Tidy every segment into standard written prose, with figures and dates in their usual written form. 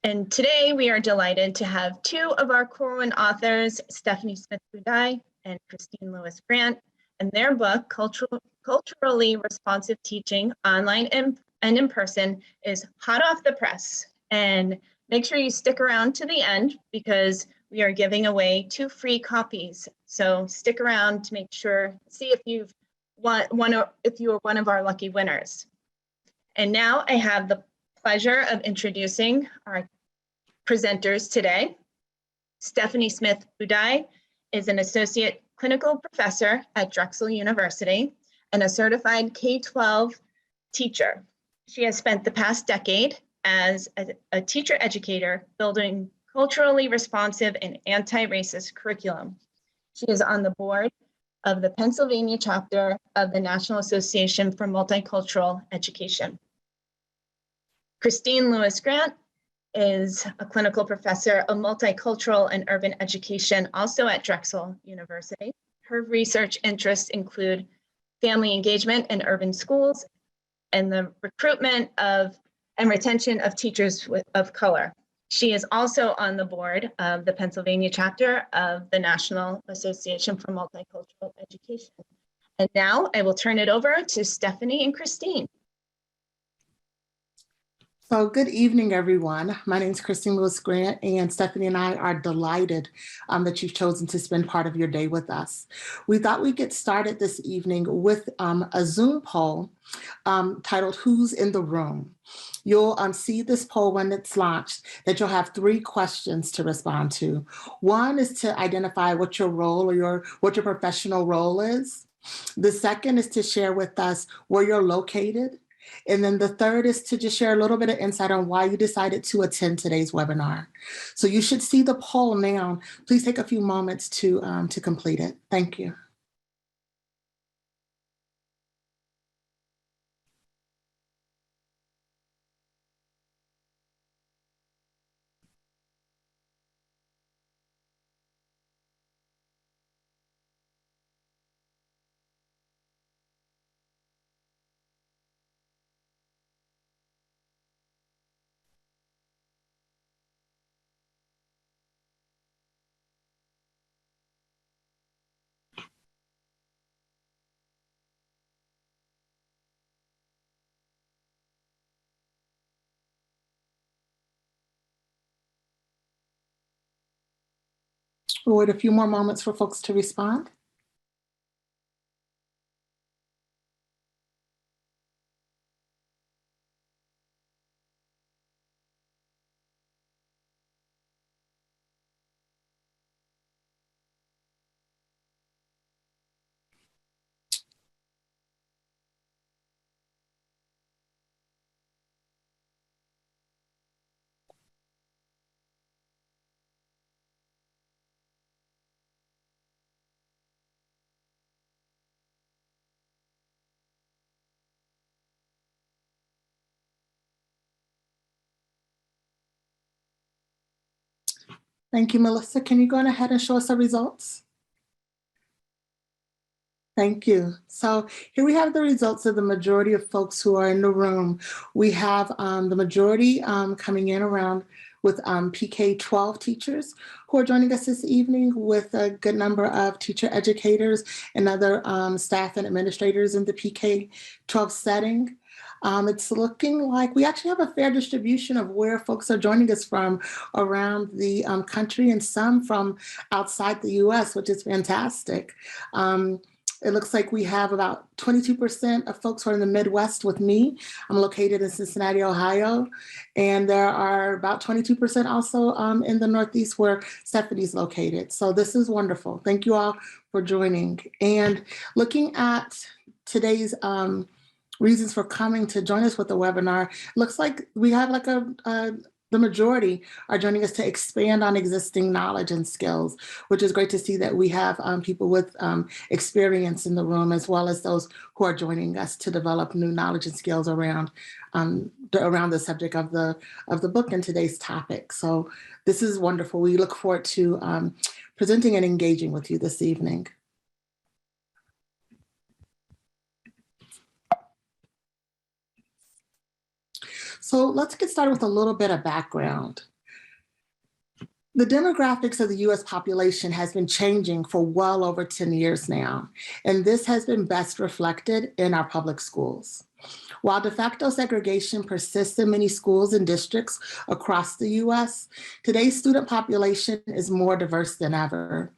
And today we are delighted to have two of our Corwin authors, Stephanie Smith Budhai and Kristine Lewis Grant, and their book, Culturally Responsive Teaching, Online and in Person, is hot off the press. And make sure you stick around to the end because we are giving away 2 free copies. So stick around to make sure, see if you are one of our lucky winners. And now I have the pleasure of introducing our presenters today. Stephanie Smith Budhai is an associate clinical professor at Drexel University and a certified K-12 teacher. She has spent the past decade as a teacher educator building culturally responsive and anti-racist curriculum. She is on the board of the Pennsylvania chapter of the National Association for Multicultural Education. Kristine Lewis Grant is a clinical professor of multicultural and urban education, also at Drexel University. Her research interests include family engagement in urban schools and the recruitment of and retention of teachers of color. She is also on the board of the Pennsylvania chapter of the National Association for Multicultural Education. And now I will turn it over to Stephanie and Kristine. So good evening, everyone. My name is Kristine Lewis Grant, and Stephanie and I are delighted that you've chosen to spend part of your day with us. We thought we'd get started this evening with a Zoom poll titled Who's in the Room? You'll see this poll when it's launched that you'll have 3 questions to respond to. One is to identify what your role or what your professional role is. The second is to share with us where you're located. And then the third is to just share a little bit of insight on why you decided to attend today's webinar. So you should see the poll now. Please take a few moments to complete it. Thank you. We'll wait a few more moments for folks to respond. Thank you, Melissa. Can you go ahead and show us the results? Thank you. So here we have the results of the majority of folks who are in the room. We have the majority coming in around with PK-12 teachers who are joining us this evening, with a good number of teacher educators and other staff and administrators in the PK-12 setting. It's looking like we actually have a fair distribution of where folks are joining us from around the country, and some from outside the US, which is fantastic. It looks like we have about 22% of folks who are in the Midwest with me. I'm located in Cincinnati, Ohio, and there are about 22% also in the Northeast where Stephanie's located. So this is wonderful. Thank you all for joining. And looking at today's reasons for coming to join us with the webinar, looks like we have like the majority are joining us to expand on existing knowledge and skills, which is great to see that we have people with experience in the room, as well as those who are joining us to develop new knowledge and skills around the subject of the book and today's topic. So this is wonderful. We look forward to presenting and engaging with you this evening. So let's get started with a little bit of background. The demographics of the US population has been changing for well over 10 years now, and this has been best reflected in our public schools. While de facto segregation persists in many schools and districts across the US, today's student population is more diverse than ever.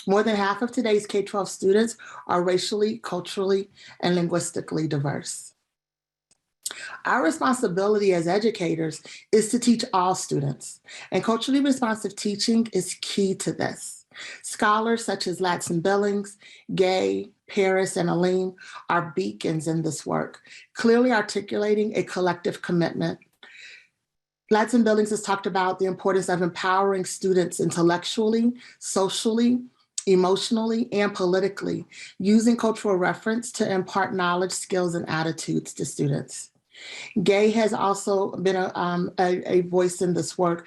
More than half of today's K-12 students are racially, culturally, and linguistically diverse. Our responsibility as educators is to teach all students, and culturally responsive teaching is key to this. Scholars such as Ladson Billings, Gay, Paris, and Aleem are beacons in this work, clearly articulating a collective commitment. Ladson Billings has talked about the importance of empowering students intellectually, socially, emotionally, and politically, using cultural reference to impart knowledge, skills, and attitudes to students. Gay has also been a voice in this work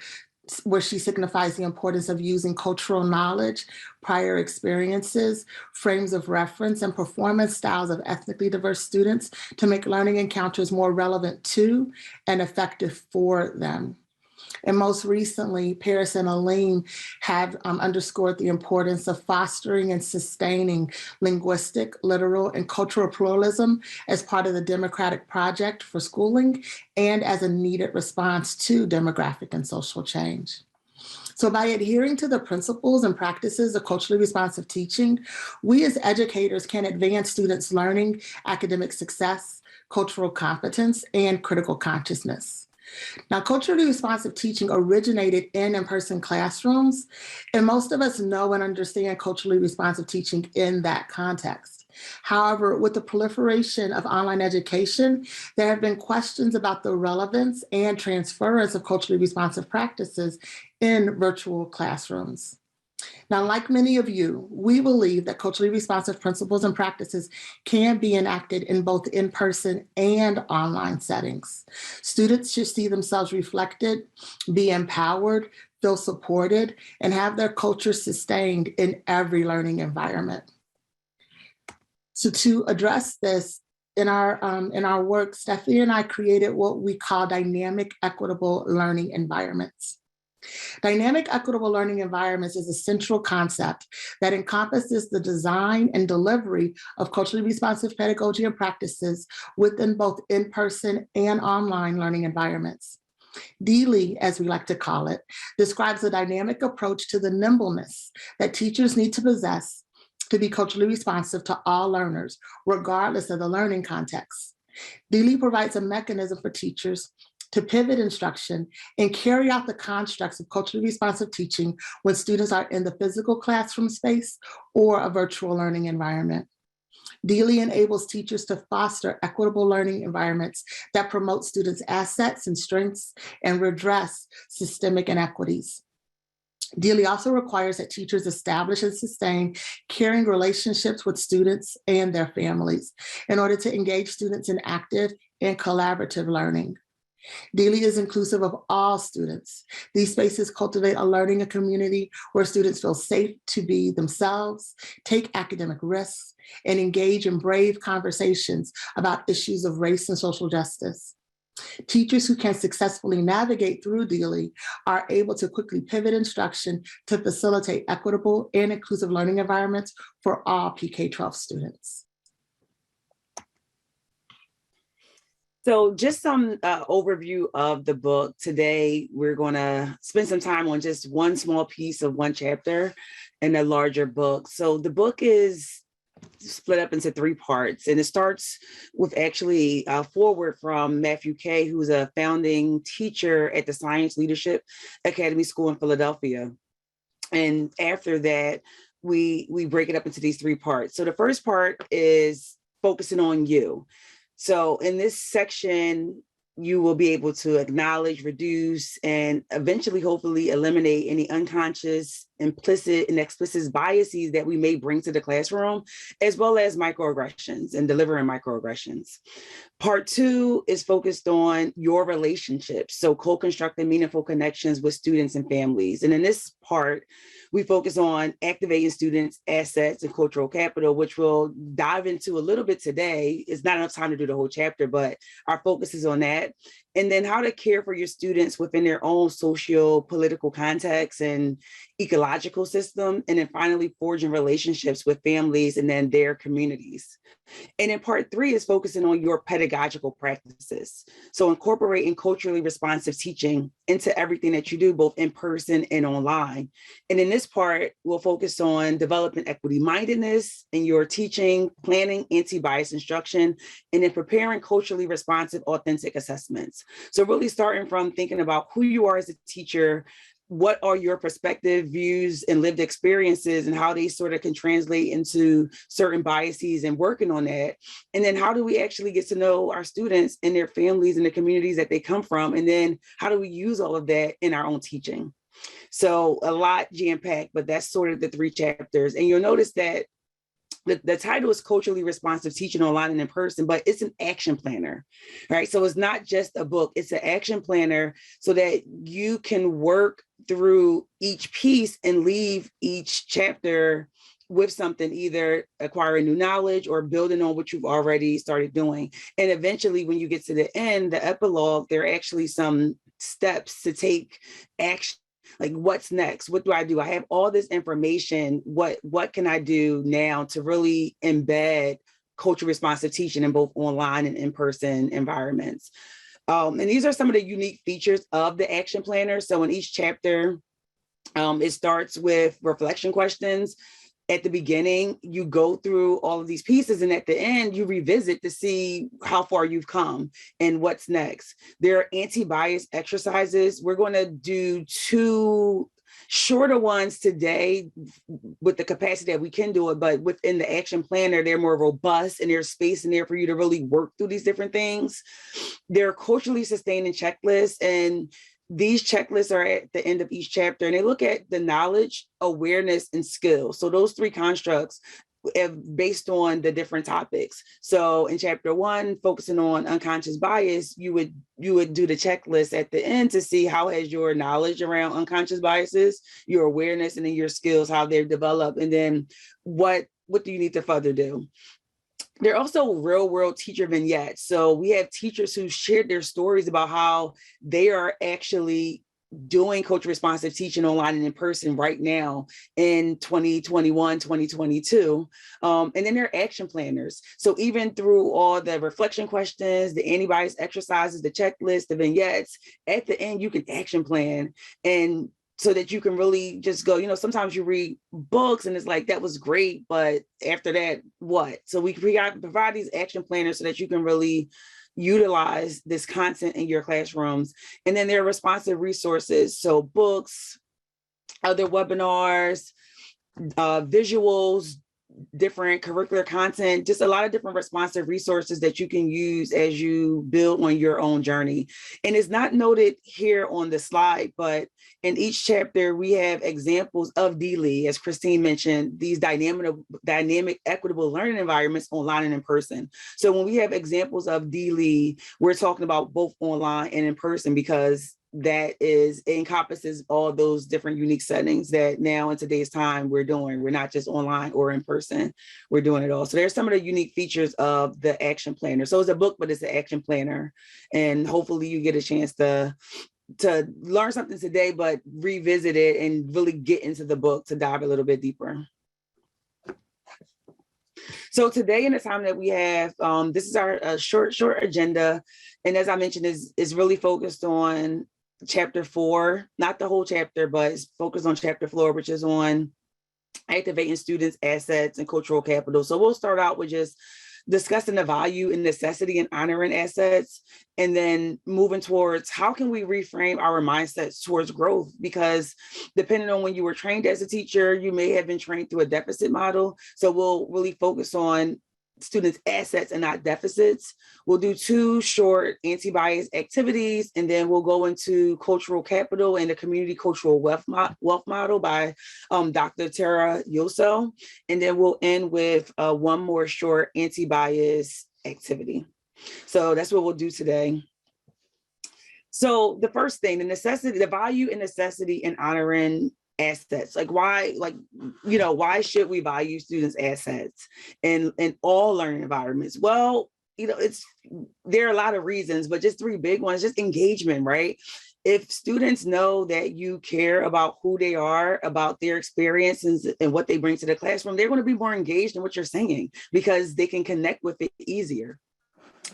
where she signifies the importance of using cultural knowledge, prior experiences, frames of reference, and performance styles of ethnically diverse students to make learning encounters more relevant to and effective for them. And most recently, Paris and Aleem have underscored the importance of fostering and sustaining linguistic, literal, and cultural pluralism as part of the democratic project for schooling and as a needed response to demographic and social change. So by adhering to the principles and practices of culturally responsive teaching, we as educators can advance students' learning, academic success, cultural competence, and critical consciousness. Now, culturally responsive teaching originated in in-person classrooms, and most of us know and understand culturally responsive teaching in that context. However, with the proliferation of online education, there have been questions about the relevance and transference of culturally responsive practices in virtual classrooms. Now, like many of you, we believe that culturally responsive principles and practices can be enacted in both in-person and online settings. Students should see themselves reflected, be empowered, feel supported, and have their culture sustained in every learning environment. So to address this, in our work, Stephanie and I created what we call dynamic equitable learning environments. Dynamic equitable learning environments is a central concept that encompasses the design and delivery of culturally responsive pedagogy and practices within both in-person and online learning environments. DLE, as we like to call it, describes a dynamic approach to the nimbleness that teachers need to possess to be culturally responsive to all learners, regardless of the learning context. DLE provides a mechanism for teachers to pivot instruction and carry out the constructs of culturally responsive teaching when students are in the physical classroom space or a virtual learning environment. DLE enables teachers to foster equitable learning environments that promote students' assets and strengths and redress systemic inequities. DLE also requires that teachers establish and sustain caring relationships with students and their families in order to engage students in active and collaborative learning. DLE is inclusive of all students. These spaces cultivate a learning community where students feel safe to be themselves, take academic risks, and engage in brave conversations about issues of race and social justice. Teachers who can successfully navigate through DLE are able to quickly pivot instruction to facilitate equitable and inclusive learning environments for all PK-12 students. So just some overview of the book. Today, we're going to spend some time on just one small piece of one chapter in a larger book. So the book is split up into 3 parts, and it starts with actually a foreword from Matthew Kay, who's a founding teacher at the Science Leadership Academy School in Philadelphia. And after that, we break it up into these 3 parts. So the first part is focusing on you. So in this section, you will be able to acknowledge, reduce, and eventually, hopefully, eliminate any unconscious, implicit, and explicit biases that we may bring to the classroom, as well as microaggressions and delivering microaggressions. Part 2 is focused on your relationships, so co-constructing meaningful connections with students and families. And in this part, we focus on activating students' assets and cultural capital, which we'll dive into a little bit today. It's not enough time to do the whole chapter, but our focus is on that. and then how to care for your students within their own socio-political context and ecological system, and then finally forging relationships with families and then their communities. And then part 3 is focusing on your pedagogical practices. So incorporating culturally responsive teaching into everything that you do, both in person and online. And in this part, we'll focus on developing equity mindedness in your teaching, planning anti-bias instruction, and then preparing culturally responsive, authentic assessments. So really starting from thinking about who you are as a teacher, what are your perspective, views, and lived experiences, and how they sort of can translate into certain biases, and working on that. And then how do we actually get to know our students and their families and the communities that they come from? And then how do we use all of that in our own teaching? So a lot jam-packed, but that's sort of the 3 chapters. And you'll notice that the title is Culturally Responsive Teaching Online and in Person, but it's an action planner, right? So it's not just a book, it's an action planner so that you can work through each piece and leave each chapter with something, either acquiring new knowledge or building on what you've already started doing. And eventually, when you get to the end, the epilogue, there are actually some steps to take action. Like, what's next? What do? I have all this information. What can I do now to really embed culture responsive teaching in both online and in-person environments? And these are some of the unique features of the action planner. So in each chapter, it starts with reflection questions. At the beginning, you go through all of these pieces, and at the end, you revisit to see how far you've come and what's next. There are anti-bias exercises. We're going to do 2 shorter ones today with the capacity that we can do it, but within the action planner, they're more robust, and there's space in there for you to really work through these different things. They're culturally sustaining checklists, and these checklists are at the end of each chapter, and they look at the knowledge, awareness, and skills. So those 3 constructs based on the different topics. So in chapter 1, focusing on unconscious bias, you would do the checklist at the end to see how has your knowledge around unconscious biases, your awareness, and then your skills, how they're developed, and then what do you need to further do. There are also real world teacher vignettes. So we have teachers who shared their stories about how they are actually doing culture responsive teaching online and in person right now in 2021, 2022. And then there are action planners. So even through all the reflection questions, the anti-bias exercises, the checklist, the vignettes, at the end, you can action plan, and so that you can really just go, sometimes you read books and it's like, that was great, but after that, what? So we provide these action planners so that you can really utilize this content in your classrooms. And then there are responsive resources. So books, other webinars, visuals, different curricular content, just a lot of different responsive resources that you can use as you build on your own journey. And it's not noted here on the slide, but in each chapter, we have examples of DLE, as Kristine mentioned, these dynamic, equitable learning environments online and in person. So when we have examples of DLE, we're talking about both online and in person, because that encompasses all those different unique settings that now in today's time we're doing. We're not just online or in person, we're doing it all. So there's some of the unique features of the action planner. So it's a book, but it's an action planner. And hopefully you get a chance to learn something today, but revisit it and really get into the book to dive a little bit deeper. So today, in the time that we have, this is our short agenda. And as I mentioned, is really focused on chapter 4, not the whole chapter, but it's focused on chapter 4, which is on activating students' assets and cultural capital. So we'll start out with just discussing the value and necessity in honoring assets, and then moving towards how can we reframe our mindsets towards growth? Because depending on when you were trained as a teacher, you may have been trained through a deficit model. So we'll really focus on students' assets and not deficits. We'll do 2 short anti-bias activities, and then we'll go into cultural capital and the community cultural wealth model by Dr. Tara Yoso. And then we'll end with 1 more short anti-bias activity. So that's what we'll do today. So the first thing, the value and necessity in honoring assets. Why should we value students' assets in all learning environments? Well, there are a lot of reasons, but just three big ones, just engagement, right? If students know that you care about who they are, about their experiences and what they bring to the classroom, they're going to be more engaged in what you're saying because they can connect with it easier.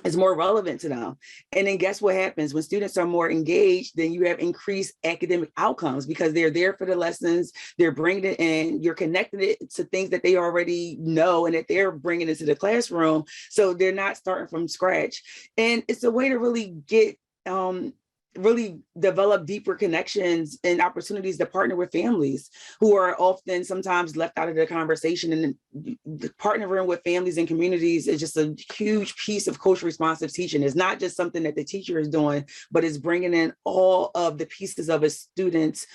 It's more relevant to them. And then guess what happens? When students are more engaged, then you have increased academic outcomes because they're there for the lessons, they're bringing it in, you're connecting it to things that they already know and that they're bringing into the classroom. So they're not starting from scratch. And it's a way to really get, really develop deeper connections and opportunities to partner with families who are often sometimes left out of the conversation. And partnering with families and communities is just a huge piece of culturally responsive teaching. It's not just something that the teacher is doing, but it's bringing in all of the pieces of a student's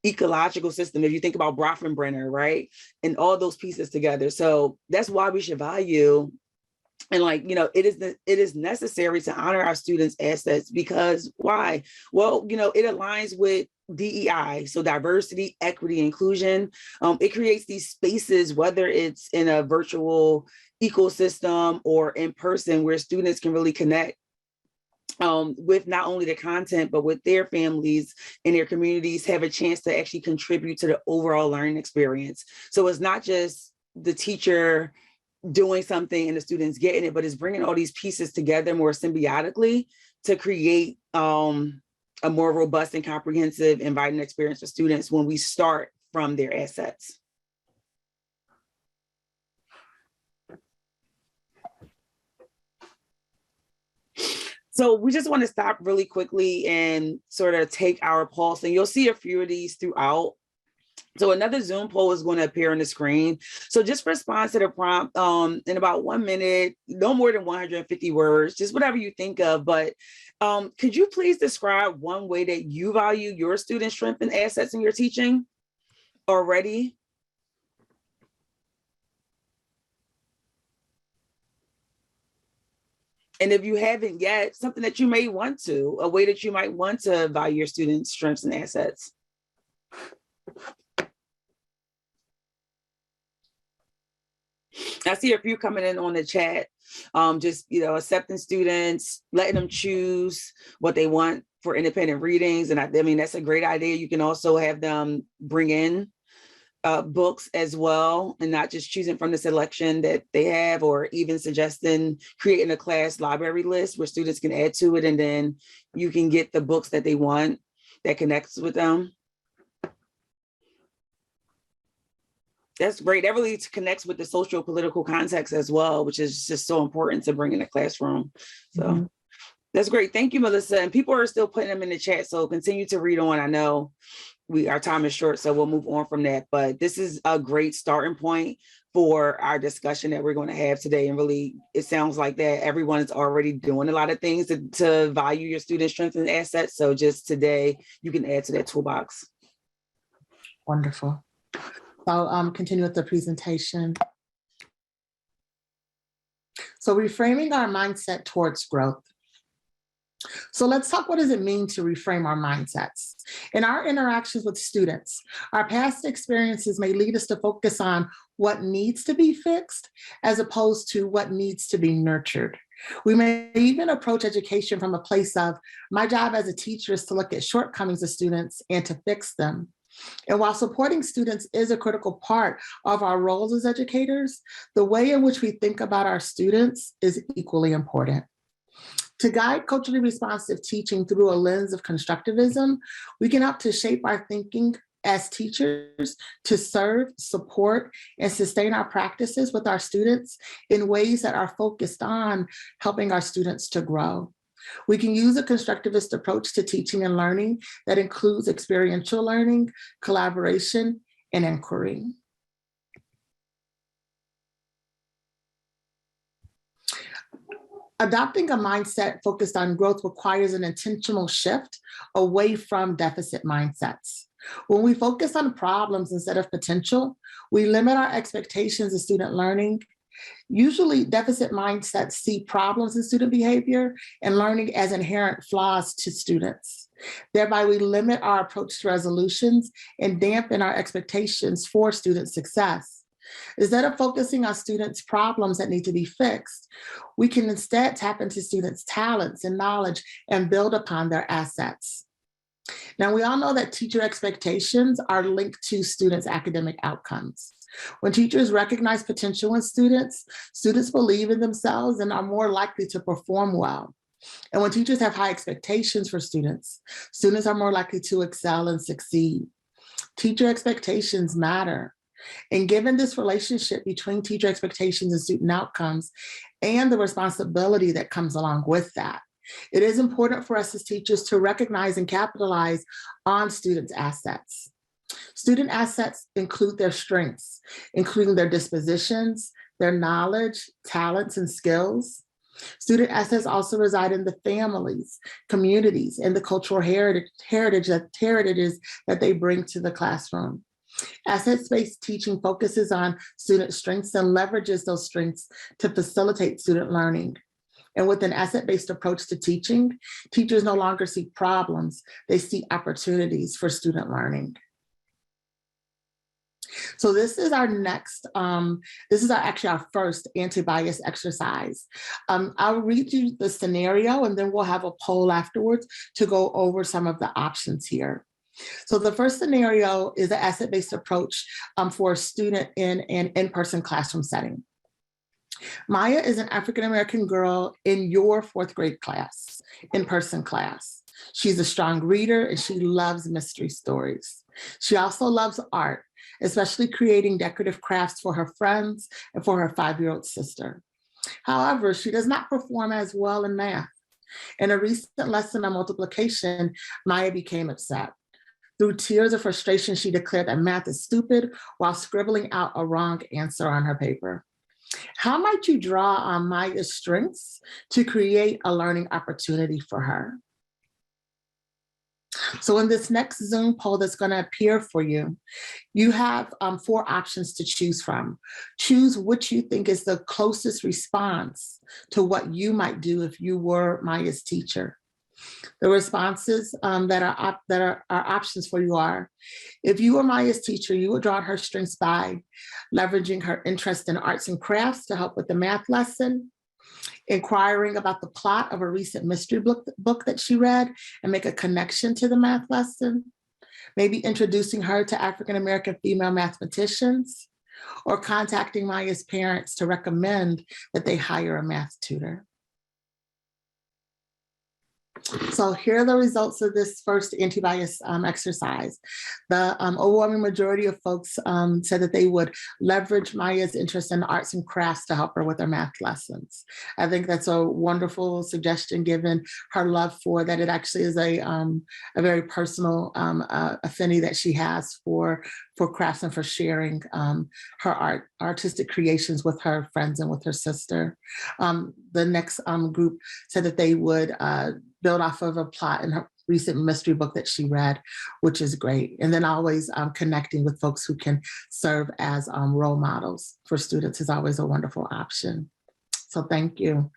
ecological system. If you think about Brofenbrenner, right? And all those pieces together. So that's why we should value. And it is necessary to honor our students' assets because why? Well, it aligns with DEI, so diversity, equity, inclusion. It creates these spaces, whether it's in a virtual ecosystem or in person, where students can really connect with not only the content, but with their families and their communities, have a chance to actually contribute to the overall learning experience. So it's not just the teacher doing something and the students getting it, but it's bringing all these pieces together more symbiotically to create a more robust and comprehensive, inviting experience for students when we start from their assets. So we just want to stop really quickly and sort of take our pulse, and you'll see a few of these throughout. So another Zoom poll is going to appear on the screen. So just respond to the prompt in about 1 minute, no more than 150 words, just whatever you think of. But could you please describe one way that you value your students' strengths and assets in your teaching already? And if you haven't yet, something that you may want to, a way that you might want to value your students' strengths and assets. I see a few coming in on the chat, just, accepting students, letting them choose what they want for independent readings. And I mean, that's a great idea. You can also have them bring in books as well, and not just choosing from the selection that they have, or even suggesting creating a class library list where students can add to it. And then you can get the books that they want that connects with them. That's great. That really connects with the social political context as well, which is just so important to bring in the classroom. So That's great. Thank you, Melissa. And people are still putting them in the chat, so continue to read on. I know our time is short, so we'll move on from that. But this is a great starting point for our discussion that we're going to have today. And really, it sounds like that everyone is already doing a lot of things to value your student strengths and assets. So just today, you can add to that toolbox. Wonderful. I'll continue with the presentation. So reframing our mindset towards growth. So let's talk, what does it mean to reframe our mindsets? In our interactions with students, our past experiences may lead us to focus on what needs to be fixed as opposed to what needs to be nurtured. We may even approach education from a place of, my job as a teacher is to look at shortcomings of students and to fix them. And while supporting students is a critical part of our roles as educators, the way in which we think about our students is equally important. To guide culturally responsive teaching through a lens of constructivism, we can help to shape our thinking as teachers to serve, support, and sustain our practices with our students in ways that are focused on helping our students to grow. We can use a constructivist approach to teaching and learning that includes experiential learning, collaboration, and inquiry. Adopting a mindset focused on growth requires an intentional shift away from deficit mindsets. When we focus on problems instead of potential, we limit our expectations of student learning. Usually, deficit mindsets see problems in student behavior and learning as inherent flaws to students. Thereby, we limit our approach to resolutions and dampen our expectations for student success. Instead of focusing on students' problems that need to be fixed, we can instead tap into students' talents and knowledge and build upon their assets. Now, we all know that teacher expectations are linked to students' academic outcomes. When teachers recognize potential in students, students believe in themselves and are more likely to perform well. And when teachers have high expectations for students, students are more likely to excel and succeed. Teacher expectations matter. And given this relationship between teacher expectations and student outcomes and the responsibility that comes along with that, it is important for us as teachers to recognize and capitalize on students' assets. Student assets include their strengths, including their dispositions, their knowledge, talents, and skills. Student assets also reside in the families, communities, and the cultural heritages that they bring to the classroom. Assets-based teaching focuses on student strengths and leverages those strengths to facilitate student learning. And with an asset-based approach to teaching, teachers no longer see problems, they see opportunities for student learning. So this is our next, actually our first anti-bias exercise. I'll read you the scenario and then we'll have a poll afterwards to go over some of the options here. So the first scenario is an asset-based approach for a student in an in-person classroom setting. Maya is an African-American girl in your fourth grade class, in-person class. She's a strong reader and she loves mystery stories. She also loves art, especially creating decorative crafts for her friends and for her 5-year-old sister. However, she does not perform as well in math. In a recent lesson on multiplication, Maya became upset. Through tears of frustration, she declared that math is stupid while scribbling out a wrong answer on her paper. How might you draw on Maya's strengths to create a learning opportunity for her? So in this next Zoom poll that's going to appear for you, you have 4 options to choose from. Choose which you think is the closest response to what you might do if you were Maya's teacher. The responses that are options for you are: if you were Maya's teacher, you would draw on her strengths by leveraging her interest in arts and crafts to help with the math lesson, inquiring about the plot of a recent mystery book that she read and make a connection to the math lesson, maybe introducing her to African-American female mathematicians, or contacting Maya's parents to recommend that they hire a math tutor. So here are the results of this first anti-bias exercise. The overwhelming majority of folks said that they would leverage Maya's interest in arts and crafts to help her with her math lessons. I think that's a wonderful suggestion given her love for that. It actually is a very personal affinity that she has for crafts and for sharing her artistic creations with her friends and with her sister. The next group said that they would build off of a plot in her recent mystery book that she read, which is great. And then always connecting with folks who can serve as role models for students is always a wonderful option. So thank you.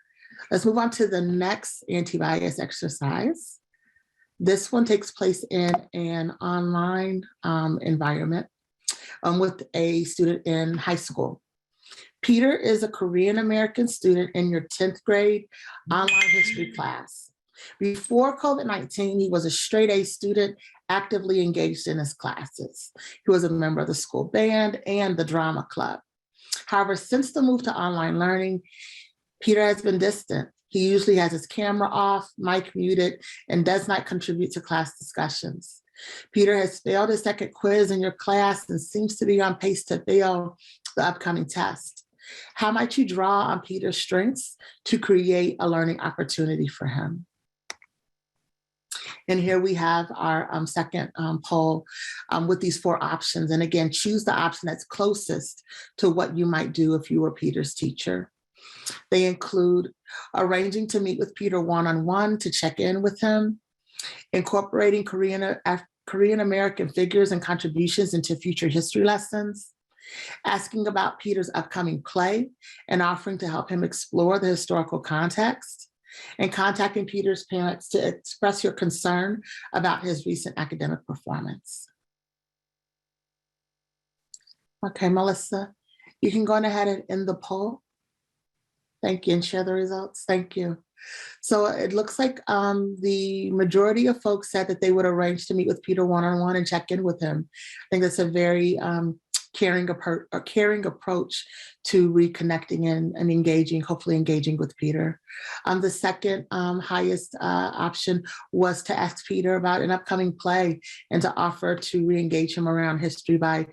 Let's move on to the next anti-bias exercise. This one takes place in an online environment with a student in high school. Peter is a Korean American student in your 10th grade online history class. Before COVID-19, he was a straight A student actively engaged in his classes. He was a member of the school band and the drama club. However, since the move to online learning, Peter has been distant. He usually has his camera off, mic muted, and does not contribute to class discussions. Peter has failed his second quiz in your class and seems to be on pace to fail the upcoming test. How might you draw on Peter's strengths to create a learning opportunity for him? And here we have our second poll with these 4 options. And again, choose the option that's closest to what you might do if you were Peter's teacher. They include arranging to meet with Peter one-on-one to check in with him, incorporating Korean American figures and contributions into future history lessons, asking about Peter's upcoming play and offering to help him explore the historical context, and contacting Peter's parents to express your concern about his recent academic performance. Okay, Melissa, You can go on ahead and end the poll. Thank you, and share the results. Thank you. So it looks like the majority of folks said that they would arrange to meet with Peter one-on-one and check in with him. I think that's a very caring approach to reconnecting and engaging, hopefully engaging with Peter. The second highest option was to ask Peter about an upcoming play and to offer to re-engage him around history by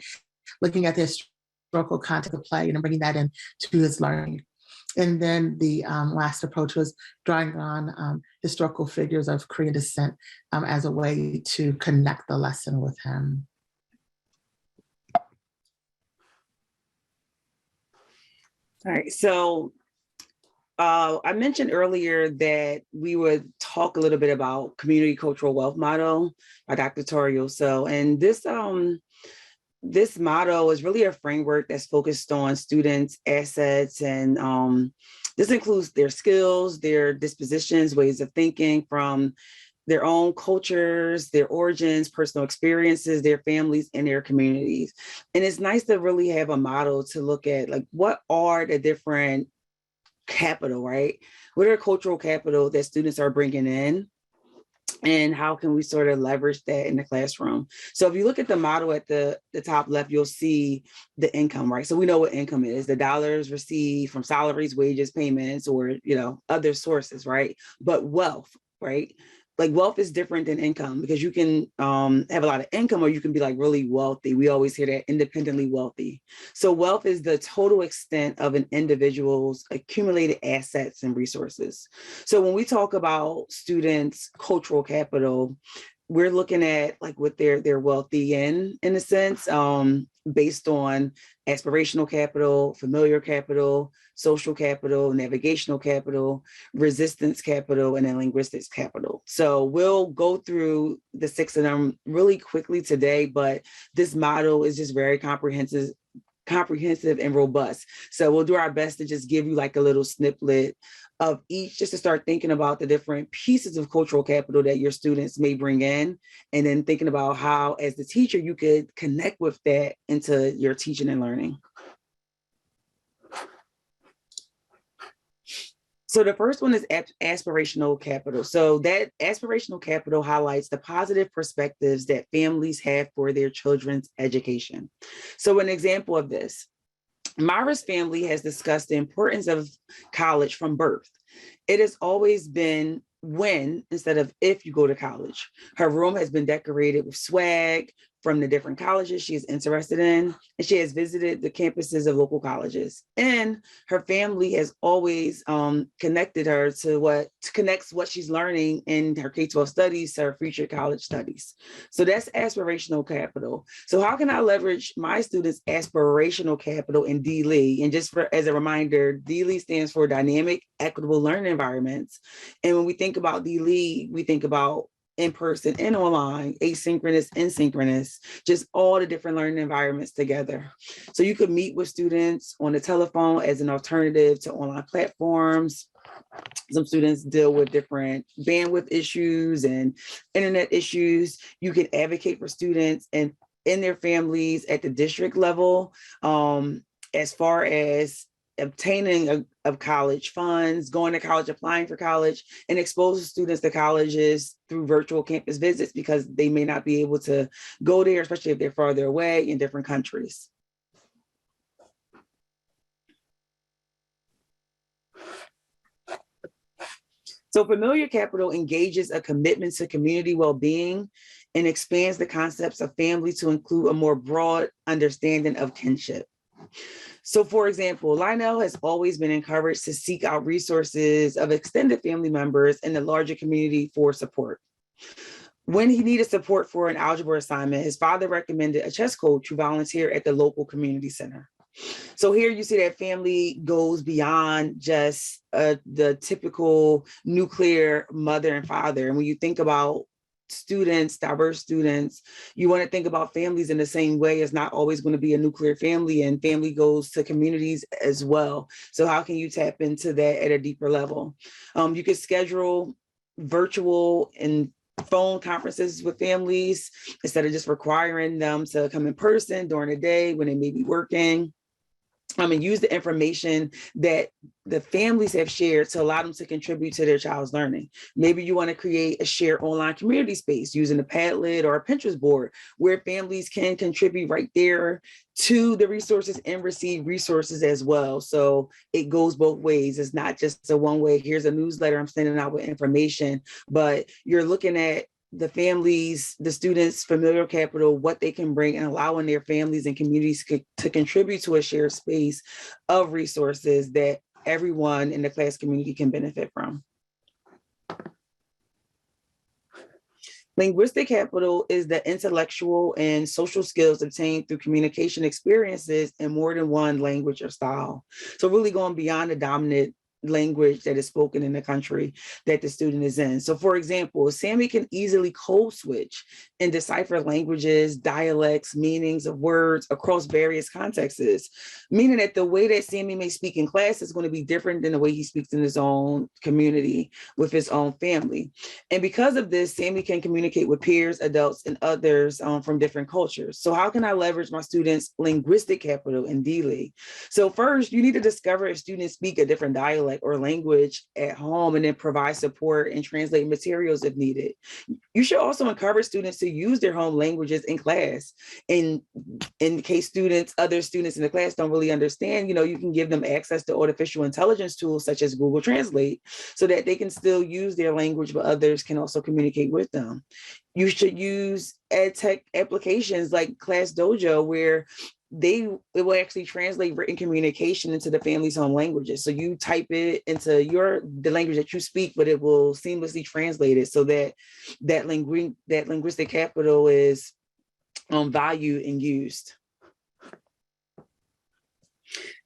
looking at the historical content of the play and bringing that in to his learning. And then the last approach was drawing on historical figures of Korean descent as a way to connect the lesson with him. All right, so I mentioned earlier that we would talk a little bit about community cultural wealth model by Dr. Torrio. So, and this model is really a framework that's focused on students' assets, and this includes their skills, their dispositions, ways of thinking from their own cultures, their origins, personal experiences, their families, and their communities. And it's nice to really have a model to look at, like, what are the different capital, right? What are cultural capital that students are bringing in? And how can we sort of leverage that in the classroom? So if you look at the model at the top left, you'll see the income, right? So we know what income is, the dollars received from salaries, wages, payments, or, other sources, right? But wealth, right? Like, wealth is different than income, because you can have a lot of income, or you can be like really wealthy. We always hear that, independently wealthy. So wealth is the total extent of an individual's accumulated assets and resources. So when we talk about students' cultural capital, we're looking at like what they're wealthy in a sense, based on aspirational capital, familiar capital, social capital, navigational capital, resistance capital, and then linguistic capital. So we'll go through the 6 of them really quickly today, but this model is just very comprehensive and robust. So we'll do our best to just give you like a little snippet of each, just to start thinking about the different pieces of cultural capital that your students may bring in, and then thinking about how, as the teacher, you could connect with that into your teaching and learning. So the first one is aspirational capital. So that aspirational capital highlights the positive perspectives that families have for their children's education. So an example of this, Myra's family has discussed the importance of college from birth. It has always been when instead of if you go to college. Her room has been decorated with swag from the different colleges she is interested in, and she has visited the campuses of local colleges. And her family has always connected her to what she's learning in her K-12 studies to her future college studies. So that's aspirational capital. So how can I leverage my students' aspirational capital in DLE? And just as a reminder, DLE stands for Dynamic Equitable Learning Environments. And when we think about DLE, we think about in-person and online, asynchronous and synchronous, just all the different learning environments together. So you could meet with students on the telephone as an alternative to online platforms. Some students deal with different bandwidth issues and internet issues. You can advocate for students and in their families at the district level, as far as obtaining of college funds, going to college, applying for college, and expose students to colleges through virtual campus visits, because they may not be able to go there, especially if they're farther away in different countries. So familiar capital engages a commitment to community well-being and expands the concepts of family to include a more broad understanding of kinship. So for example, Lionel has always been encouraged to seek out resources of extended family members in the larger community for support. When he needed support for an algebra assignment, his father recommended a chess coach who volunteered at the local community center. So here you see that family goes beyond just the typical nuclear mother and father. And when you think about students, diverse students, you want to think about families in the same way. It's not always going to be a nuclear family, and family goes to communities as well. So how can you tap into that at a deeper level? You could schedule virtual and phone conferences with families instead of just requiring them to come in person during the day when they may be working. And use the information that the families have shared to allow them to contribute to their child's learning. Maybe you want to create a shared online community space using a Padlet or a Pinterest board where families can contribute right there to the resources and receive resources as well. So it goes both ways. It's not just a one way, here's a newsletter I'm sending out with information, but you're looking at the families, the students' familial capital, what they can bring, and allowing their families and communities to contribute to a shared space of resources that everyone in the class community can benefit from. Linguistic capital is the intellectual and social skills obtained through communication experiences in more than one language or style. So really going beyond the dominant language that is spoken in the country that the student is in. So for example, Sammy can easily code switch and decipher languages, dialects, meanings of words across various contexts, meaning that the way that Sammy may speak in class is going to be different than the way he speaks in his own community with his own family. And because of this, Sammy can communicate with peers, adults, and others from different cultures. So how can I leverage my students' linguistic capital in D-League? So first, you need to discover if students speak a different dialect or language at home, and then provide support and translate materials if needed. You should also encourage students to use their home languages in class. In case other students in the class don't really understand, you can give them access to artificial intelligence tools such as Google Translate so that they can still use their language, but others can also communicate with them. You should use ed tech applications like Class Dojo, where it will actually translate written communication into the family's home languages. So you type it into the language that you speak, but it will seamlessly translate it so that linguistic capital is valued and used.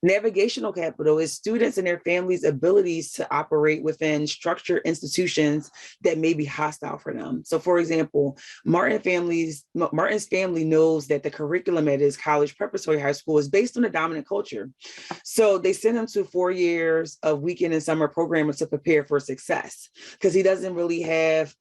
Navigational capital is students and their families' abilities to operate within structured institutions that may be hostile for them. So for example, Martin's family knows that the curriculum at his college preparatory high school is based on the dominant culture. So they send him to 4 years of weekend and summer programming to prepare for success, because he doesn't really have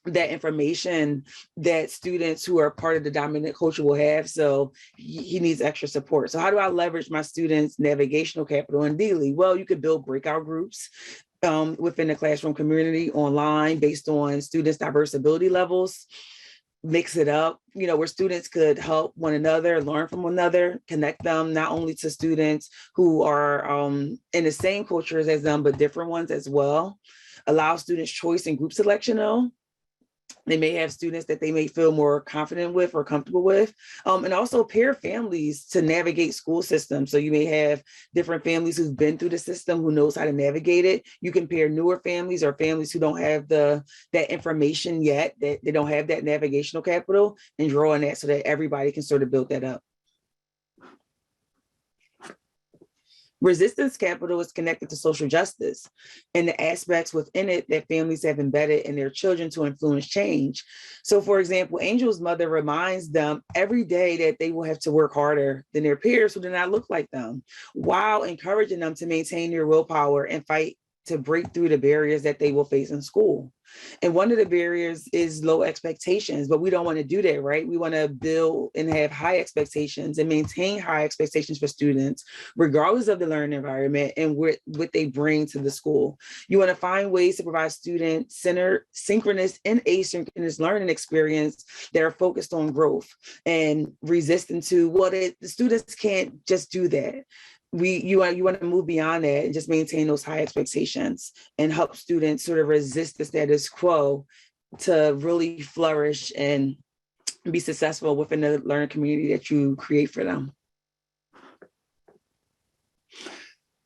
that information that students who are part of the dominant culture will have. So he needs extra support. So how do I leverage my students' navigational capital in D-League? Well, you could build breakout groups within the classroom community online based on students' diverse ability levels. Mix it up, where students could help one another, learn from one another, connect them not only to students who are in the same cultures as them, but different ones as well. Allow students choice and group selection though. They may have students that they may feel more confident with or comfortable with, and also pair families to navigate school systems. So you may have different families who've been through the system, who knows how to navigate it. You can pair newer families or families who don't have that information yet, that they don't have that navigational capital, and draw on that so that everybody can sort of build that up. Resistance capital is connected to social justice and the aspects within it that families have embedded in their children to influence change. So for example, Angel's mother reminds them every day that they will have to work harder than their peers who do not look like them, while encouraging them to maintain their willpower and fight to break through the barriers that they will face in school. And one of the barriers is low expectations, but we don't want to do that, right? We want to build and have high expectations and maintain high expectations for students, regardless of the learning environment and what they bring to the school. You want to find ways to provide student-centered, synchronous, and asynchronous learning experience that are focused on growth and resistant to, the students can't just do that. You want to move beyond that and just maintain those high expectations and help students sort of resist the status quo to really flourish and be successful within the learning community that you create for them.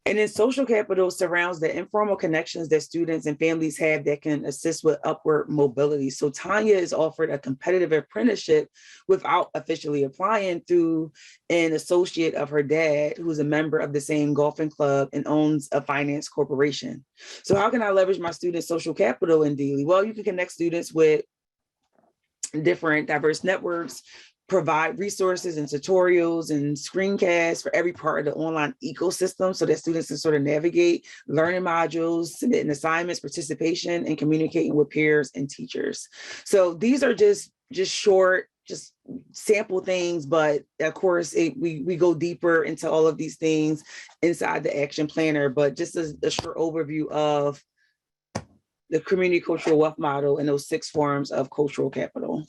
And then social capital surrounds the informal connections that students and families have that can assist with upward mobility. So Tanya is offered a competitive apprenticeship without officially applying through an associate of her dad, who's a member of the same golfing club and owns a finance corporation. So how can I leverage my students' social capital in D-League? Well, you can connect students with different diverse networks, provide resources and tutorials and screencasts for every part of the online ecosystem so that students can sort of navigate learning modules, submitting assignments, participation, and communicating with peers and teachers. So these are just short just sample things, but of course we go deeper into all of these things inside the action planner. But just a short overview of the community cultural wealth model and those 6 forms of cultural capital.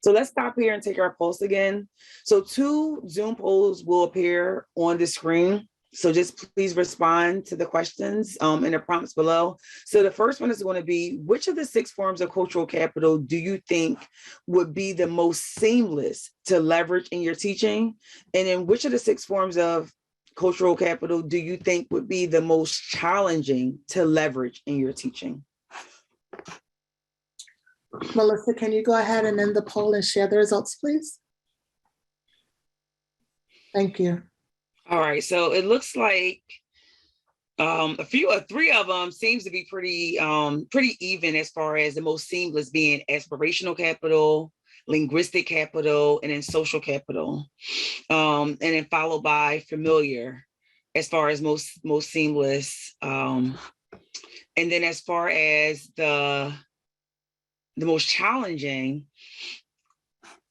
So let's stop here and take our pulse again. So 2 Zoom polls will appear on the screen. So just please respond to the questions in the prompts below. So the first one is going to be, which of the 6 forms of cultural capital do you think would be the most seamless to leverage in your teaching? And then which of the 6 forms of cultural capital do you think would be the most challenging to leverage in your teaching? Melissa, can you go ahead and end the poll and share the results, please? Thank you. All right, so it looks like 3 of them seems to be pretty even as far as the most seamless being aspirational capital, linguistic capital, and then social capital, and then followed by familiar as far as most seamless, and then as far as the most challenging,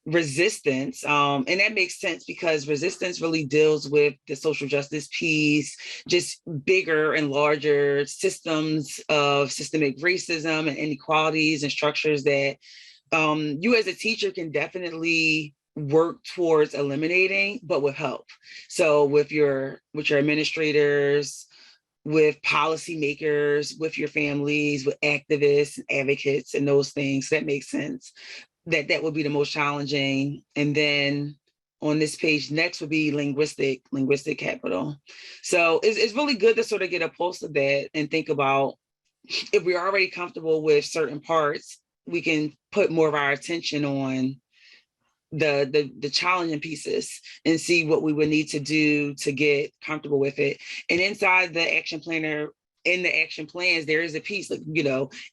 resistance, and that makes sense because resistance really deals with the social justice piece, just bigger and larger systems of systemic racism and inequalities and structures that you as a teacher can definitely work towards eliminating, but with help. So with your administrators, with policymakers, with your families, with activists, advocates, and those things, that makes sense. That would be the most challenging. And then on this page next would be linguistic capital. So it's really good to sort of get a pulse of that and think about, if we're already comfortable with certain parts, we can put more of our attention on the challenging pieces and see what we would need to do to get comfortable with it. And inside the action planner, in the action plans, there is a piece, like,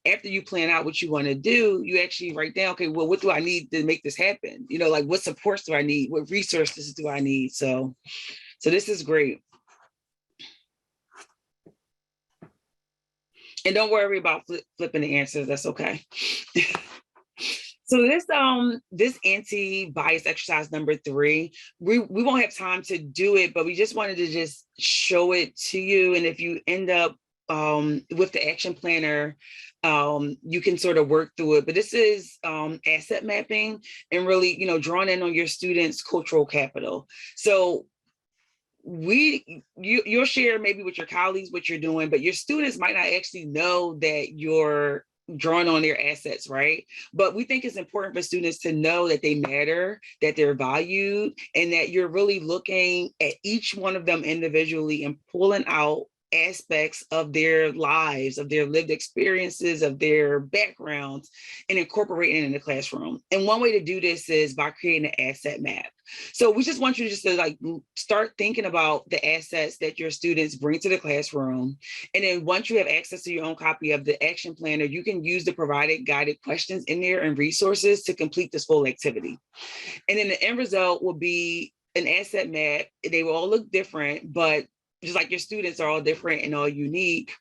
after you plan out what you want to do, you actually write down, okay, well, what do I need to make this happen? Like, what supports do I need? What resources do I need? So this is great. And don't worry about flipping the answers. That's okay. So this anti-bias exercise number 3, we won't have time to do it, but we just wanted to just show it to you. And if you end up with the action planner, you can sort of work through it. But this is asset mapping and really, drawing in on your students' cultural capital. So you'll share maybe with your colleagues what you're doing, but your students might not actually know that you're drawing on their assets, right? But we think it's important for students to know that they matter, that they're valued, and that you're really looking at each one of them individually and pulling out aspects of their lives, of their lived experiences, of their backgrounds, and incorporating it in the classroom. And one way to do this is by creating an asset map. So we just want you just to start thinking about the assets that your students bring to the classroom. And then once you have access to your own copy of the action planner, you can use the provided guided questions in there and resources to complete this full activity. And then the end result will be an asset map. They will all look different, but just like your students are all different and all unique.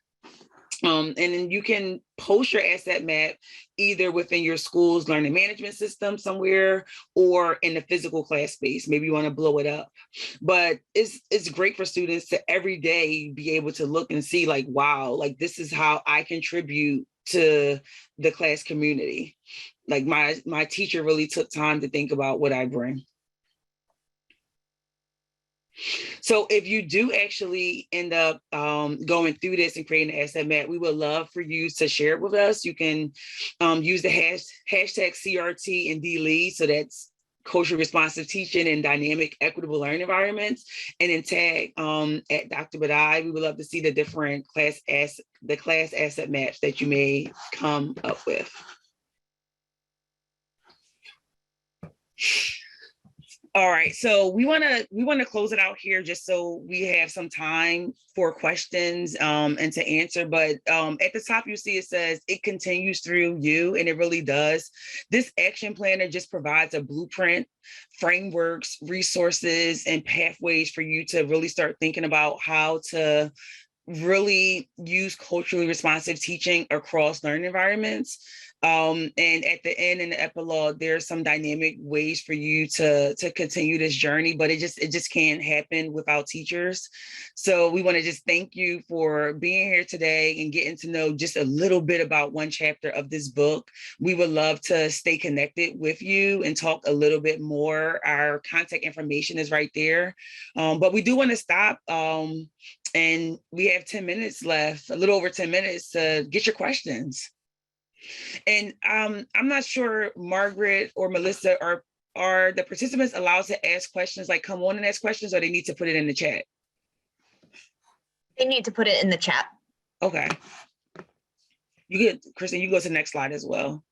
And then you can post your asset map either within your school's learning management system somewhere or in the physical class space. Maybe you want to blow it up. But it's great for students to every day be able to look and see, like, wow, like, this is how I contribute to the class community. Like, my teacher really took time to think about what I bring. So if you do actually end up going through this and creating an asset map, we would love for you to share it with us. You can use the hashtag CRT and DLEAD. So that's culturally responsive teaching and dynamic, equitable learning environments. And then tag at Dr. Budhai. We would love to see the different class asset maps that you may come up with. All right, so we want to close it out here just so we have some time for questions and to answer. But at the top, you see it says it continues through you, and it really does. This action planner just provides a blueprint, frameworks, resources, and pathways for you to really start thinking about how to really use culturally responsive teaching across learning environments. And at the end, in the epilogue, there's some dynamic ways for you to continue this journey, but it just can't happen without teachers. So we want to just thank you for being here today and getting to know just a little bit about one chapter of this book. We would love to stay connected with you and talk a little bit more. Our contact information is right there. But we do want to stop. And we have 10 minutes left, a little over 10 minutes to get your questions. And I'm not sure, Margaret or Melissa, are the participants allowed to ask questions, like come on and ask questions, or they need to put it in the chat? They need to put it in the chat. Okay. You get, Kristine, you go to the next slide as well.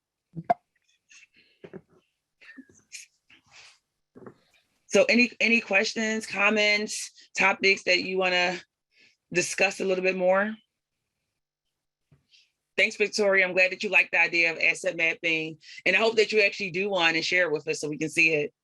So any questions, comments, topics that you want to discuss a little bit more? Thanks, Victoria. I'm glad that you like the idea of asset mapping, and I hope that you actually do one and share it with us so we can see it.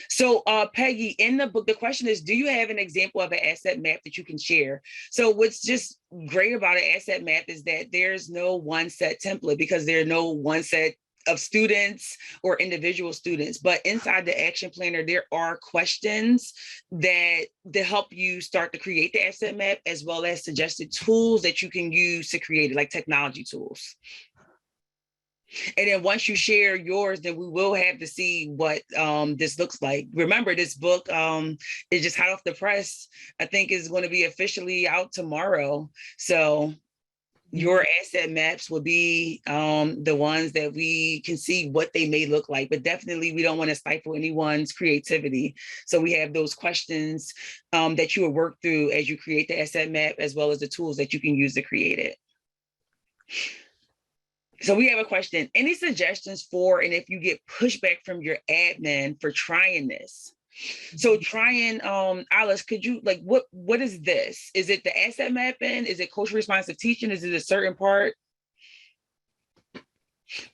So Peggy, in the book, the question is, do you have an example of an asset map that you can share? So what's just great about an asset map is that there's no one set template, because there are no one set of students or individual students, but inside the action planner, there are questions that help you start to create the asset map, as well as suggested tools that you can use to create it, like technology tools. And then once you share yours, then we will have to see what this looks like. Remember, this book is just hot off the press. I think is going to be officially out tomorrow. So your asset maps will be the ones that we can see what they may look like, but definitely we don't want to stifle anyone's creativity. So we have those questions that you will work through as you create the asset map, as well as the tools that you can use to create it. So we have a question. Any suggestions for, and if you get pushback from your admin for trying this? So trying, Alice, could you, like, what is this? Is it the asset mapping? Is it culturally responsive teaching? Is it a certain part?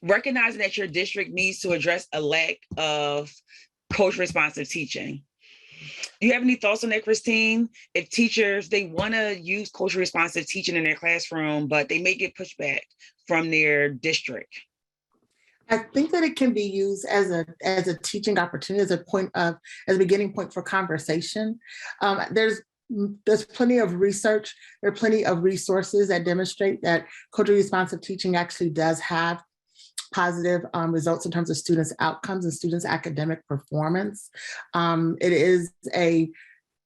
Recognizing that your district needs to address a lack of culturally responsive teaching. Do you have any thoughts on that, Kristine? If teachers, they want to use culturally responsive teaching in their classroom, but they may get pushback from their district. I think that it can be used as a teaching opportunity, as a beginning point for conversation. There's plenty of research, there are plenty of resources that demonstrate that culturally responsive teaching actually does have positive results in terms of students' outcomes and students' academic performance. It is a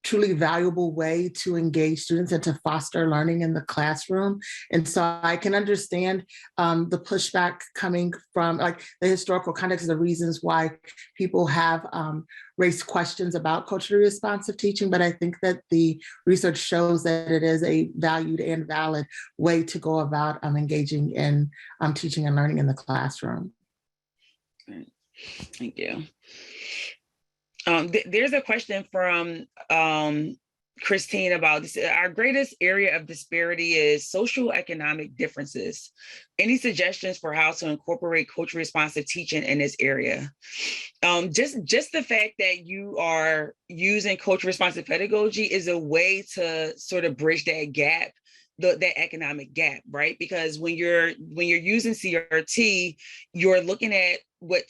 truly valuable way to engage students and to foster learning in the classroom. And so I can understand the pushback coming from, like, the historical context of the reasons why people have raised questions about culturally responsive teaching, but I think that the research shows that it is a valued and valid way to go about engaging in teaching and learning in the classroom. Thank you. There's a question from Kristine about this. Our greatest area of disparity is social economic differences. Any suggestions for how to incorporate culturally responsive teaching in this area? Just the fact that you are using culturally responsive pedagogy is a way to sort of bridge that gap, that economic gap, right? Because when you're using CRT, you're looking at what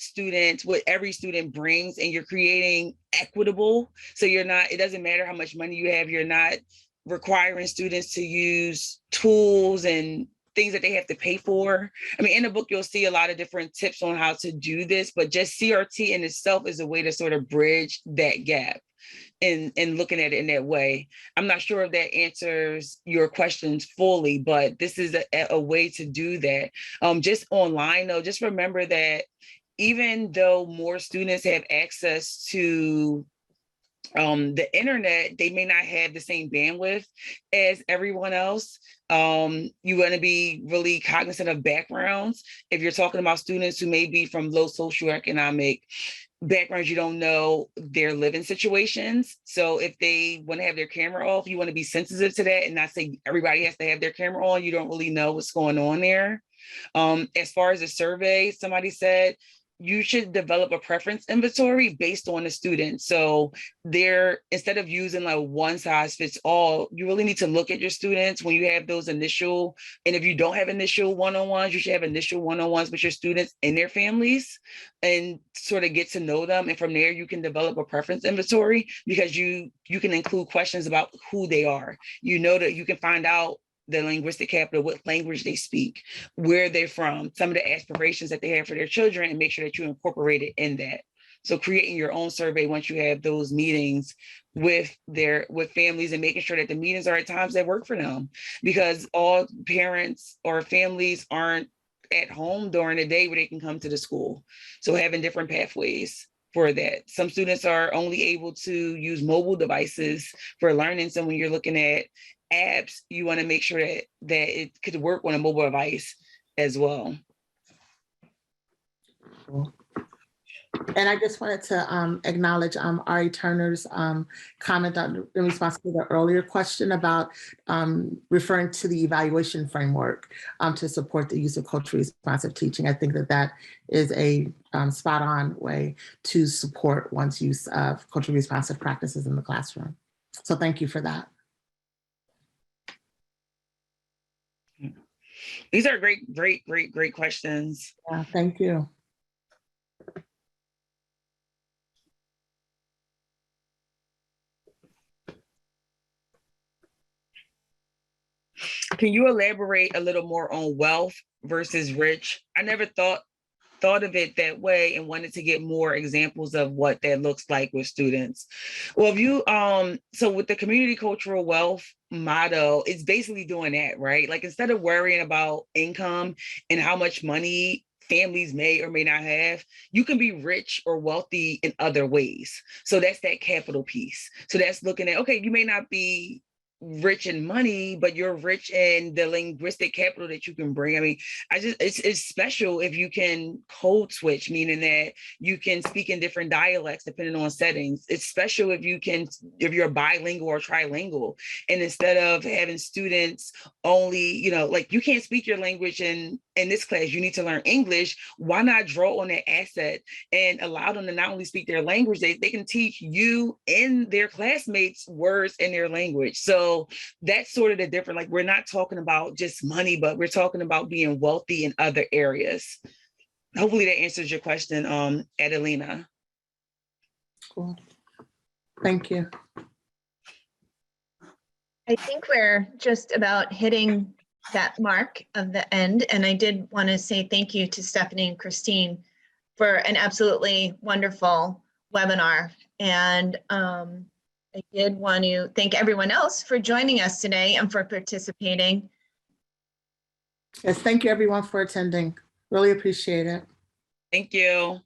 every student brings, and you're creating equitable. So it doesn't matter how much money you have, you're not requiring students to use tools and things that they have to pay for. I mean, in the book, you'll see a lot of different tips on how to do this, but just CRT in itself is a way to sort of bridge that gap. And looking at it in that way. I'm not sure if that answers your questions fully, but this is a way to do that. Just online though, just remember that even though more students have access to the internet, they may not have the same bandwidth as everyone else. You want to be really cognizant of backgrounds. If you're talking about students who may be from low socioeconomic backgrounds, you don't know their living situations. So if they want to have their camera off, you want to be sensitive to that and not say everybody has to have their camera on. You don't really know what's going on there. As far as the survey, somebody said, you should develop a preference inventory based on the student. So instead of using like one size fits all, you really need to look at your students when you have those initial, and if you don't have initial one-on-ones, you should have initial one-on-ones with your students and their families and sort of get to know them. And from there, you can develop a preference inventory because you can include questions about who they are. You know that you can find out the linguistic capital, what language they speak, where they're from, some of the aspirations that they have for their children, and make sure that you incorporate it in that. So creating your own survey once you have those meetings with families, and making sure that the meetings are at times that work for them, because all parents or families aren't at home during the day where they can come to the school. So having different pathways for that. Some students are only able to use mobile devices for learning. So when you're looking at apps, you want to make sure that it could work on a mobile device as well. Cool. And I just wanted to acknowledge Ari Turner's comment in response to the earlier question about referring to the evaluation framework to support the use of culturally responsive teaching. I think that is a spot on way to support one's use of culturally responsive practices in the classroom. So thank you for that. These are great questions. Yeah, thank you. Can you elaborate a little more on wealth versus rich? I never thought of it that way and wanted to get more examples of what that looks like with students. Well, if you so with the community cultural wealth motto, it's basically doing that, right? Like instead of worrying about income and how much money families may or may not have, you can be rich or wealthy in other ways. So that's that capital piece. So that's looking at, okay, you may not be rich in money, but you're rich in the linguistic capital that you can bring. I mean, it's special if you can code switch, meaning that you can speak in different dialects depending on settings. It's special if you're bilingual or trilingual. And instead of having students only, like you can't speak your language in this class, you need to learn English. Why not draw on that asset and allow them to not only speak their language, they can teach you and their classmates words in their language. So that's sort of the difference. Like we're not talking about just money, but we're talking about being wealthy in other areas. Hopefully that answers your question, Adelina. Cool. Thank you. I think we're just about hitting that mark of the end. And I did want to say thank you to Stephanie and Kristine for an absolutely wonderful webinar. And I did want to thank everyone else for joining us today and for participating. Yes, thank you everyone for attending. Really appreciate it. Thank you.